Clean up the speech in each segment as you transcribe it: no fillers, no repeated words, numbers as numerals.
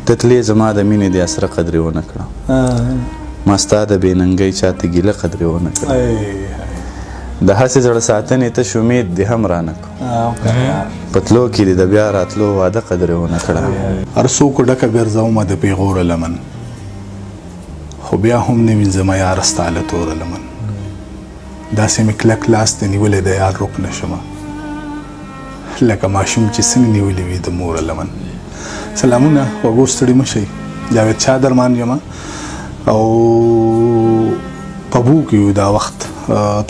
تتلې زما د مینې د اسره قدرې ونه کړه ما ستا د بې ننګۍ چاته ګیله قدرې ونه کړه د هسې زړه ساتنې تش امید دې هم رانه کړو په تلو کې دې د بیا راتلو واده قدرې ونه کړه هر څوک ډکه ګرځومه د پیغوره لمن خو بیا هم نه وینځمه یاره ستا له توره لمن داسې مې کلک لاس ته نیولی د یار رک نه شمه لکه ماشوم چې څنګه نیولی وي د موره لمن سلامونه خوږو ستړي مه شئ جاوید شاه درمان یم او په بو کې یو دا وخت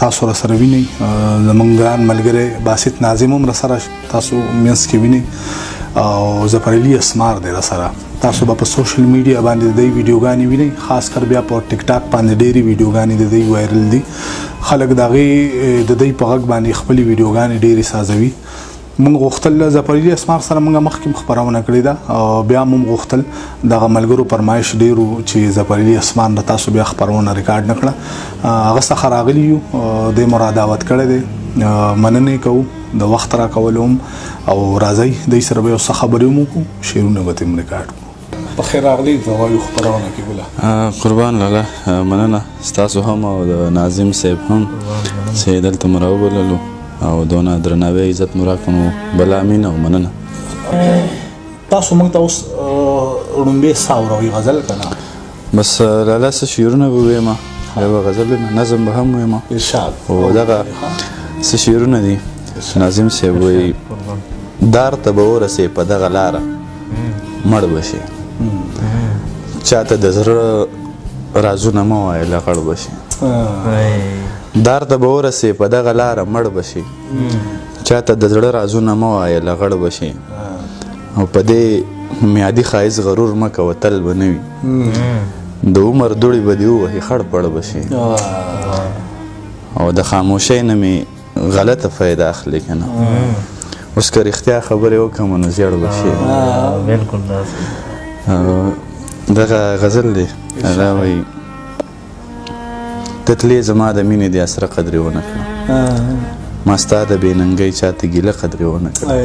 تاسو راسره وینئ زموږ ګران ملګری باسط ناظم هم راسره تاسو منځ کې وینئ او ظفرعلي اسمار دی راسره تاسو به په سوشل میډیا باندې د دوی ویډیوګانې وینئ خاص کر بیا په ټیک ټاک باندې ډېرې ویډیوګانې د دوی وایرل دي خلک د هغې د دوی په غږ باندې خپلې ویډیوګانې ډېرې سازوي موږ غوښتل ظفرعلي اسمار سره موږ مخکې هم خپرونه کړې ده او بیا موږ غوښتل دغه ملګرو فرمایش ډېر و چې ظفرعلي اسمار د تاسو بیا خپرونه ریکارډ نه کړه هغه څخه راغلي یو دی مو را دعوت کړی دی مننې کوو د وخت راکولو هم او راځئ دوی سره به یو څه خبرې هم وکړو شعرونه به ترې هم ریکارډ کړو په خیر راغلي د وایو خپرونه کې ګله قربان لاله مننه ستاسو هم او د ناظم صاحب هم چې دلته مو راوبللو او دونه درناوی عزت مو راکړو نو بله مینه او مننه تاسو موږ ته اوس ړومبې ساه وروئ غزل که نه بس لاله څه شعرونه به ویمه یوه غزل نظم به هم ویمه ارشاد او دغه څه شعرونه دي ناظم صاحب وایي دار ته به ورسې په دغه لاره مړ به شي چاته د زړه رازونه مه وایه لغړ به شي دار ته به ورسې په دغه لاره مړ به شي چاته د زړه رازونه مه وایه لغړ به شي او په دې میادي ښایست غرور مه کوه تل به نه وي د عمر دوړې به دې ووهي خړ پړ به شي او د خاموشۍ نه مې غلطه فایده اخلي که نه اوس که رښتیا خبرې وکړم نو زیړ به شي بالکل دغه غزل دی هغه وایي تتلې زما د مینې د اسره قدرې ونه کړه ما ستا د بې ننګۍ چاته ګیله قدرې ونه کړه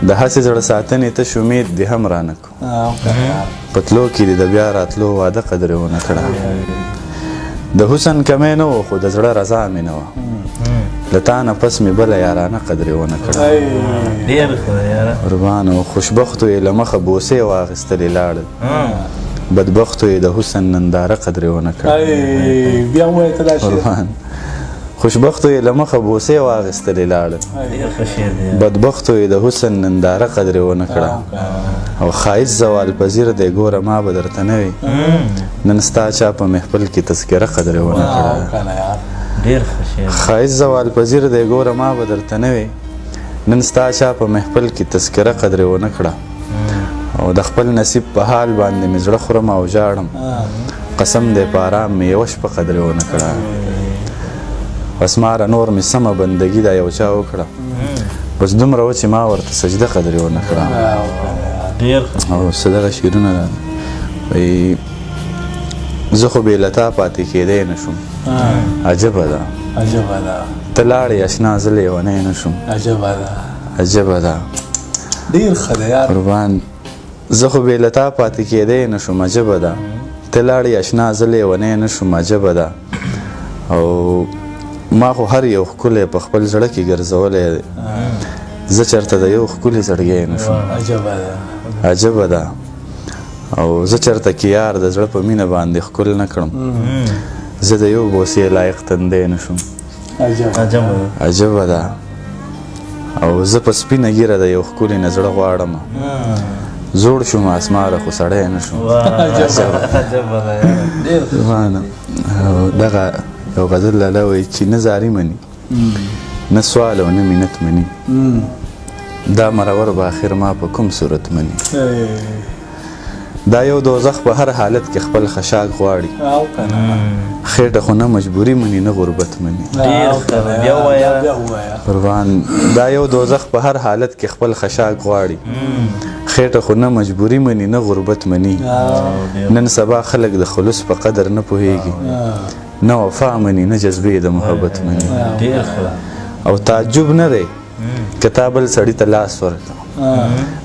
د هسې زړه ساتنې تش امید دې هم رانه کړو په تلو کې دې د بیا راتلو واده قدرې ونه کړه د حسن کمی نه و خو د زړه رضا مې نه وه له تا نه پس مې بله یارانه قدرې ونه کړه ډېر ښه دی یاره قربان و خوشبختو یې له مخه بوسې واخیستلې لاړل بدبختو یې د حسن ننداره قدرې ونه کړه بیا ووایه ته دا شعر قربان خوشبختو یې له مخه بوسې واخیستلې لاړل ډېر ښه شعر دی بدبختو یې د حسن ننداره قدرې ونه کړه او ښایست زوال پذیر دی ګوره ما به درته نه وي نن ستا چا په محفل کې تذکره قدرې ونه کړه ډېر ښه شعر ښایست زوال پذیر دی ګوره ما به درته نه وي نن ستا چا په محفل کې تذکره قدرې ونه کړه او د خپل نصیب په حال باندې مې زړه خورم او ژاړم قسم دی په ارام مې یوه شپه قدرې ونه کړه اسماره نور مې سمه بندګي دا یو چا وکړه بس دومره و چې ما ورته سجده قدرې ونه کړه ډېر ښه او څه دغه شعرونه ده وایي زه خو بې له تا پاتې کېدی نه شم عجبه ده عجبه ده ته لاړې اشنا زه لیونی نه شم عجبه ده عجبه ده ډېر ښه دی یار قربان زه خو بې له تا پاتې کېدی نه شم عجبه ده ته لاړې اشنا زه لیونی نه شم عجبه ده او ما خو هر یو ښکلی په خپل زړه کې ګرځولی دی زه چېرته د یو ښکلي زړګی نه شم عجبه ده عجبه ده او زه چېرته کې یار د زړه په مینه باندې ښکل نه کړم زه د یو بوسې لایق تندی نه شم عجبه ده او زه په سپینه ږیره د یو ښکلي نه زړه غواړم زوړ شوم اسماره خو سړی نه شوم دغه یو غزل لاله وایي چې نه زاري مني نه سوال او نه مینت مني دا مرور به آخر ما په کوم صورت مني دا یو دوزخ په هر حالت کې خپل خشاک غواړي خېټه خو نه مجبوري مني نه غربت مني قربان دا یو دوزخ په هر حالت کې خپل خشاک غواړي خېټه خو نه مجبوري مني نه غربت مني نن سبا خلک د خلوص په قدر نه پوهیږي نه وفا مني نه جذبې د محبت مني او تعجب نه دی که تا بل سړي ته لاس ورکړه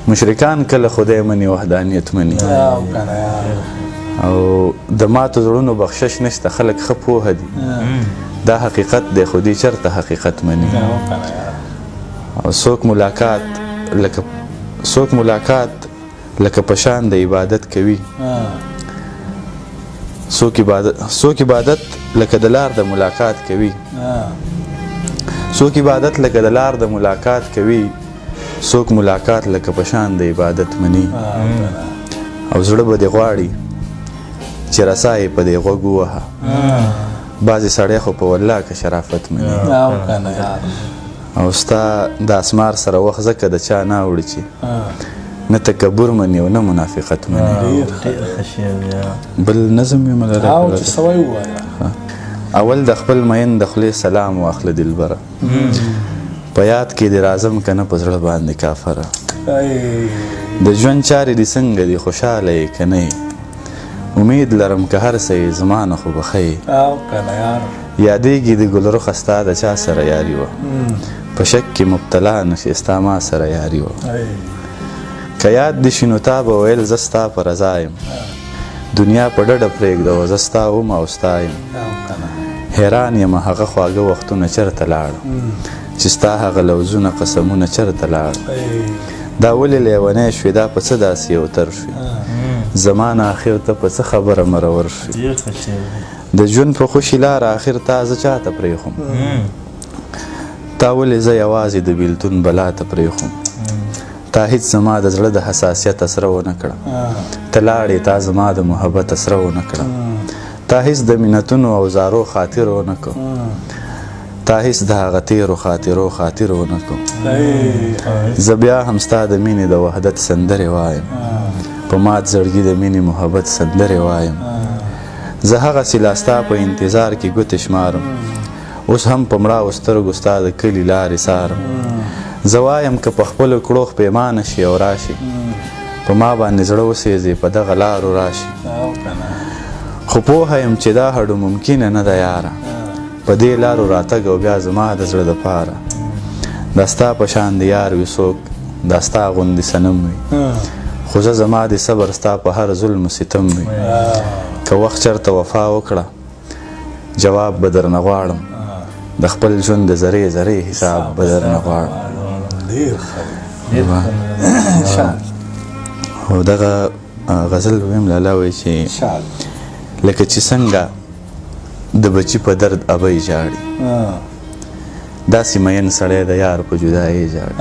مشرکان کله خدای مني وحدانیت مني او کنه یار او د ماتو زړونو بخشش نشته خلک ښه پوهه دي دا حقیقت دی خو دې چېرته حقیقت مني او کنه یار او څوک ملاقات لکه پشان د عبادت کوي څوک عبادت لکه د لار د ملاقات کوي څوک عبادت لکه د لار د ملاقات کوي څوک ملاقات لکه پشان د عبادت مني او زړه به دې غواړي چې رسا یې په دې غوږ ووهه بعضې سړی خو په والله که شرافت مني او کنه یار او ستا د اسمار سره وخت ځکه د چا نه اوړي چې نه تکبر مني او نه منافقت مني ډېر ښه شعر دی یاره. بل نظم یې ملګری او چې سوی ووایه اول د خپل مین د خولې سلام واخله دلبره په یاد کې دې راځم که نه په زړه باندې کافره د ژوند چارې دې څنګه دي خوشحاله یې که نه امید لرم که هر څه یې زما نه خو به ښه یې او کنه یار یادېږي د ګلرخه ستا د چا سره یاري وه په شک کې مبتلا نشې ستا ما سره یاري وه که یاد دې شي نو تا به ویل زه ستا په رضا یم دنیا په ډډه پرېږده زه ستا وم او ستا یم حیران یم هغه خواږه وختونه چېرته لاړه چې ستا هغه لوظونه قسمونه چېرته لاړه دا ولې لیونی شوې دا په څه داسې یو تر شوې زما نه اخر ته په څه خبره مرور شوې ډېر ښه شعر دی. د ژوند په خوشي لاره اخر تا زه چاته پرېښوم تا ولې زه یوازې د بیلتون بلا ته پرېښوم تا هیڅ زما د زړه د حساسیت اسره ونه کړه ته لاړې تا زما د محبت اسره ونه کړه تا هیڅ د منتونو او زارو خاطر ونه کړ تا هیڅ د هغه تیرو خاطرو خاطر ونه کړ زه بیا هم ستا د مینې د وحدت سندرې وایم په مات زړګي د مینې محبت سندرې وایم زه هغسې لا ستا په انتظار کې ګوتې شمارم اوس هم په مړاو سترګو ستا د کلي لارې څارم زه وایم که په خپلو کړو پیمانه شي او راشي په ما باندې زړه وسېځې په دغه لارو راشي خو پوهه یم چې دا هډو ممکنه نه ده یاره په دې لارو راتګ او بیا زما د زړه دپاره دا ستا په شان د یار وي څوک دا ستا غوندې صنم وي خو زه زما د صبر ستا په هر ظلم و ستم وي که وخت چېرته وفا وکړه جواب به درنه غواړم د خپل ژوند د ذرې ذرې حساب به درنه غواړم او دغه غزل ویم لالا وایي چې لکه چې څنګه د بچي په درد ابۍ ژاړي داسې مین سړی د یار په جدایۍ ژاړي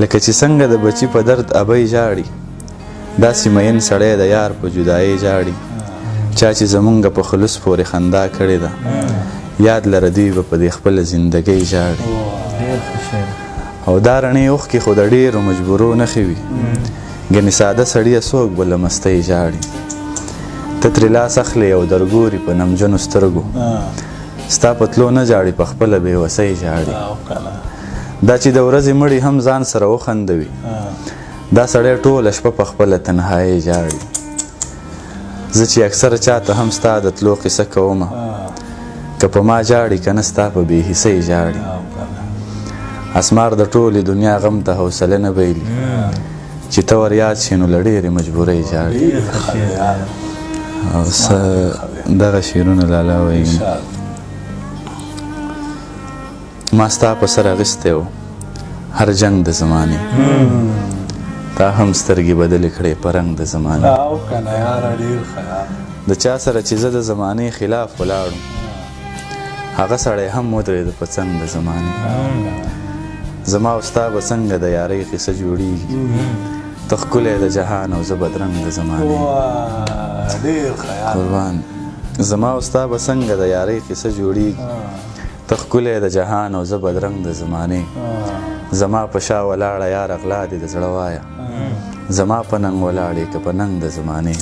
لکه چې څنګه د بچي په درد ابۍ ژاړي داسې مین سړی د یار په جدایۍ ژاړي چا چې زمونږ په خلوص پورې خندا کړې ده یاد لره دوی به په دې خپله زندګۍ ژاړي او دا رڼې اوښکې خو د ډېرو مجبورو نښې وي ګنې ساده سړیه څوک به له مستۍ ژاړي ته ترې لاس اخلې او درګوري په نمجنو سترګو ستا په تلو نه ژاړي په خپله بېوسۍ ژاړي دا چې د ورځې مړي هم ځان سره وخندوي دا سړی ټوله شپه په خپله تنهایۍ ژاړي زه چې اکثر چاته هم ستا د تلو قصه کومه که په ما ژاړي که نه ستا په بېحسۍ ژاړي اسمار د ټولې دنیا غم ته حوصله نه بایلي چې ته ور یاد شي نو له ډېرې مجبورۍ ژاړي او دغه شعرونه لالا وایي ما ستا په سر اخیستی و هر جنگ د زمانې تا هم سترګې بدلې کړې په رنګ د زمانې د چا سره چې زه د زمانې خلاف ولاړم هغه سړی هم ودرېده په څنګ د زمانې زما او ستا به څنګه د یارۍ قصه جوړېږي ته ښکلی د جهان او زه بدرنګ د زمانې قربان زما او ستا به څنګه د یارۍ قصه جوړېږي ته ښکلی د جهان او زه بدرنګ د زمانې زما په شا ولاړه یار اغلا دې د زړه وایه زما په ننګ ولاړې که په ننګ د زمانې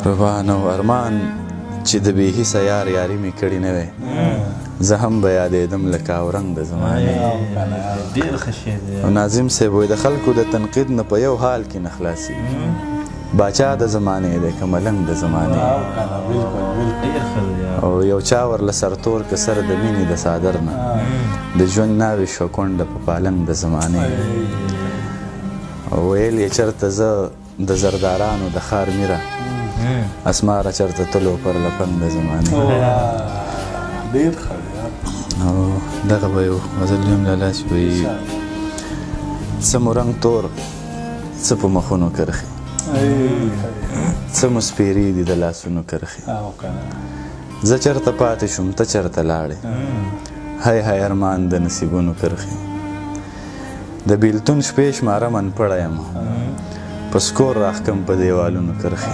قربان او ارمان چې د بې حسه یار یاري مې کړې نه وی زه هم به یادېدم لکه اورنګ د زمانې او ناظم صاحب وایي د خلکو د تنقید نه په یو حال کې نه خلاصېږي باچا د زمانې دی که ملنګ د زمانې بالکل بالکل ډېر ښه دی یاره. او یو چا ورله سرتور که سر د مینې د څادر نه د ژوند ناوې شوه کونډه په پالنګ د زمانې او ویل یې چېرته زه د زردارانو د ښار میره اسماره چېرته تلو پر لپنګ د زمانې ډېر ښه دی او دغه به یو غزل هم لالا چې وایي څه مو رنګ تور څه په مخونو کرښې څه مو سپېرې دي د لاسونو کرښې زه چېرته پاتې شوم ته چېرته لاړې هی هی ارمان د نصیبونو کرښې د بیلتون شپې شماره من پړی یم په سکور راښکم په دیوالونو کرښې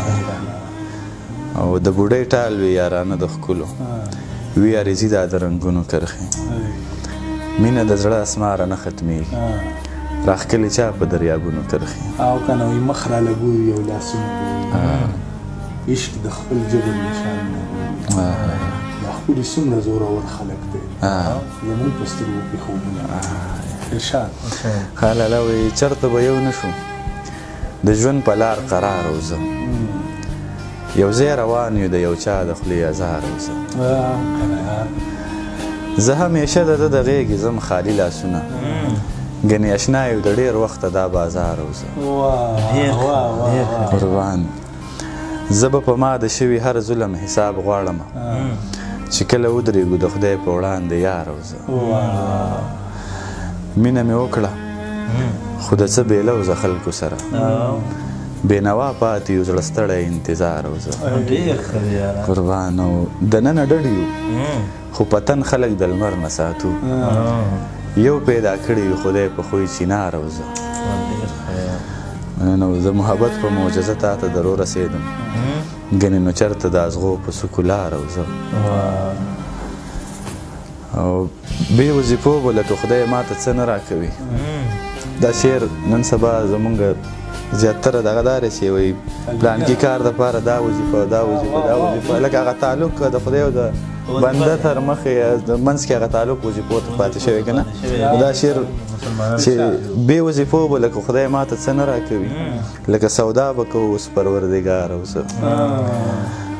او د بوډۍ ټال وي یارانه د ښکلو وي عریضي دا د رنګونو کرښې مینه د زړه اسماره نه ختمیږي راښکلې چا په دریابونو کرښې او کنه وي مخ را لګوي یو لاسونه عشق د خپل جبر نشان نه دا ښکلي څومره زورور خلک دی زموږ په سترګو کې خوبونه ارشاد ښه لالا وایي چېرته به یو نه شو د ژوند په لار قرار او زه یو ځای روان یو د یو چا د خولې ازار او زه زه همیشه د ده د غېږې ځم خالي لاسونه ګنې اشنا یو د ډېر وخته دا بازار او زه قربان زه به په ما د شوي هر ظلم حساب غواړم چې کله ودرېږو د خدای په وړاندې یار او زه مینه مې وکړه خو د څه بېلوزه خلکو سره بېنوا پاتې یو زړه ستړی انتظار او زه ډېر ښه دی یاره. قربان او دننه ډډ یو خو په تن خلک د لمر نه ساتو یو پیدا کړی وي خدای په خوی چینار او زه ډېر ښه یاره. نو زه محبت په معجزه تا ته در ورسېدم ګنې نو چېرته د ازغو په سکو لار او زه او بې وظیفو به لکه خدای ما ته څه نه راکوي دا شعر نن سبا زمونږ زیاتره دغه داره چې وایي پلانکي کار دپاره دا وظیفه دا وظیفه دا وظیفه لکه هغه تعلق د خدای او د بنده تر مخې د منځ کې هغه تعلق وظیفو ته پاتې شوی که نه دا شعر چې بې وظیفو به لکه خدای ما ته څه نه راکوي لکه سودا به کوو اوس پروردګار او زه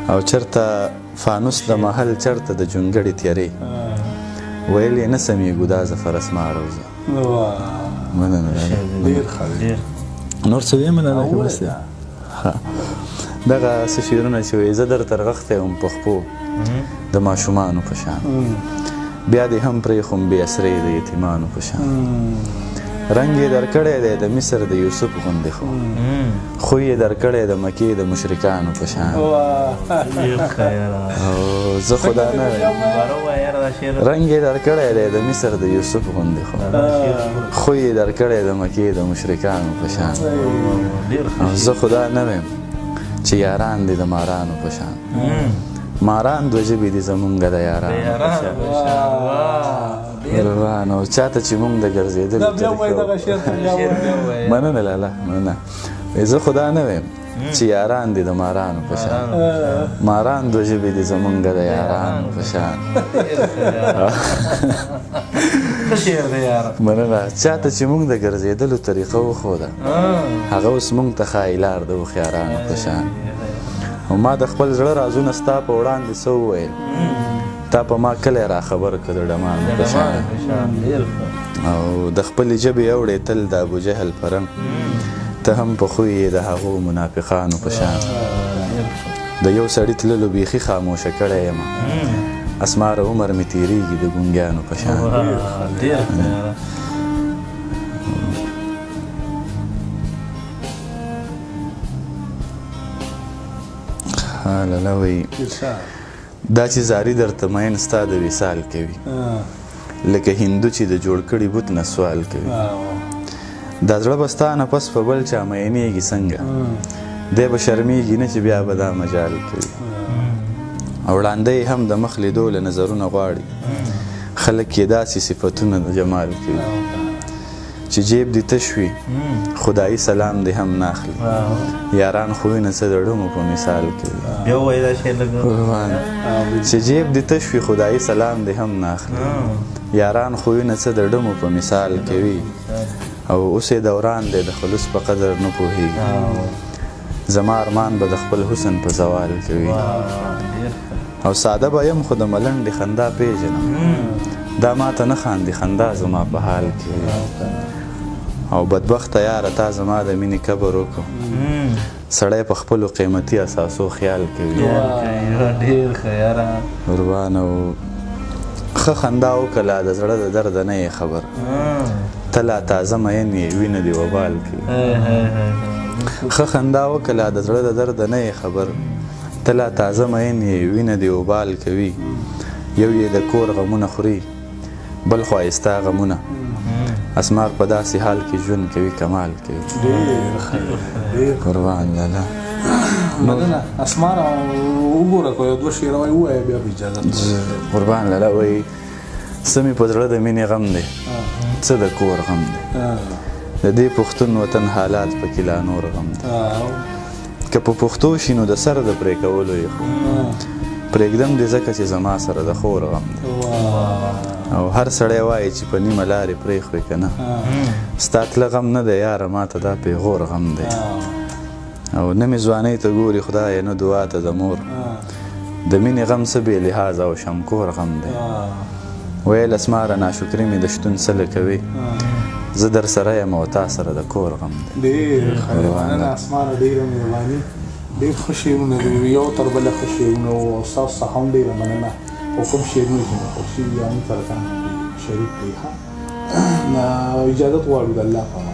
او چېرته فانوس د محل چېرته د جونګړې تیارې ویل یې نه سمیږو دا زفر اسمار او زه مننه ډېر ښه دی نور څه ویم لالا که بس دی دغه څه شعرونه چې وایي زه درته رغښتی وم په خپو د ماشومانو په شان بیا دې هم پرېښوم بې اسرې د یتیمانو په شان رنګ یې درکړی دی د مصر د یوسف غوندې خو خوی یې درکړی د مکې د مشرکانو په شان ډېر ښه یاره. او زه خو دا نه ویم دوباره ووایه یاره دا شعر. رنګ یې درکړی دی د مصر د یوسف غوندې خو خوی یې درکړی د مکې د مشرکانو په شان ډېر ښه. او زه خو دا نه ویم چې یاران دي د مارانو په شان ماران دوه ژبې دي زمونږ د یارانو په شان قربان او چاته چې مونږ د ګرځېدلو مننه لالا مننه زه خو دا نه ویم چې یاران دي د مارانو په شان ماران دوه ژبې دي زمونږ د یارانو په شان ښه شعر دی یاره. مننه چاته چې مونږ د ګرځېدلو طریقه وښوده هغه اوس مونږ ته ښایي لار د هوښیارانو په شان او ما د خپل زړه رازونه ستا په وړاندې څه وویل تا په ما کلی را خبر کړ د ډمانو په شان او د خپلې ژبې اوړې تل د ابوجهل په رنګ ته هم په خوی یې د هغو منافقانو په شان د یو سړي تللو بیخي خاموشه کړی یم اسماره عمر مې تېرېږي د ګونګیانو په شان ډېر ښه یاره. لالا وایي دا چې زاری درته مین ستا د وصال کوي لکه هندو چې د جوړ کړي بت نه سوال کوي دا زړه به ستا نه پس په بل چا مینېږي څنګه دی به شرمېږي نه چې بیا به دا مجال کوي او وړاندې هم د مخ لیدو له نظرونه غواړي خلک یې داسې صفتونه د جمال کوي چې جیب دې تش وي خدایي سلام دې هم ناخلي یاران خویونه څه د ډمو په مثال کوي بیا ووایه دا شعر لږ. چې جیب دې تش وي خدایي سلام دې هم ناخلي یاران خویونه څه د ډمو په مثال کوي او اوس یې دوران دی د خلوص په قدر نه پوهېږي زما ارمان به د خپل حسن په زوال کې وي ډېر ښه. او ساده به یم خو د ملنډې خندا پیژنم دا ماته نه خاندي خندا زما په حال کې وي او بدبخته یاره تا زما د مینې کبر وکړو سړی په خپلو قیمتي اساسو خیال کوي ډېر ښه یاره. قربان او ښه خندا وکړه د زړه د درد نه یې خبر ته لا تازه مین یې وینه دې وبال کوي ښه خندا وکړه د زړه د درد نه یې خبر ته لا تازه مین یې وینه دې وبال کوي یو یې د کور غمونه خوري بل ښایسته غمونه اسمار په داسې حال کې ژوند کوي کمال کوي قربان لاله مننه اسمار وګوره که یو دوه شعره وایي ووایه بیا به اجازه قربان لاله وایي څه مې په زړه د مینې غم دی څه د کور غم دی د دې پښتون وطن حالات پکې لا نور غم دی که په پښتو شي نو د سر د پرې کولو یې خو پرېږدم دې ځکه چې زما سره د خور غم دی او هر سړی وایي چې په نیمه لارې پرېښوي که نه ستا تله غم نه دی یاره ماته دا پیغور غم دی او نه مې ځوانۍ ته ګوري خدایه نه دعا ته د مور د مینې غم څه بې لحاظ او شمکور غم دی ویل اسماره ناشکري مې د شتون څه کوي زه در سره یم او تا سره د کور غم دی ډېر ښه مننه اسماره ډېره مهرباني ډېر ښه شعرونه دي یو تر بله ښه شعرونه وو او ستاسو څخه هم ډېره مننه او کوم شعرونه چې مو خوښ شوي یا موږ سره شریک کړي ښه اجازت غواړو د الله په امان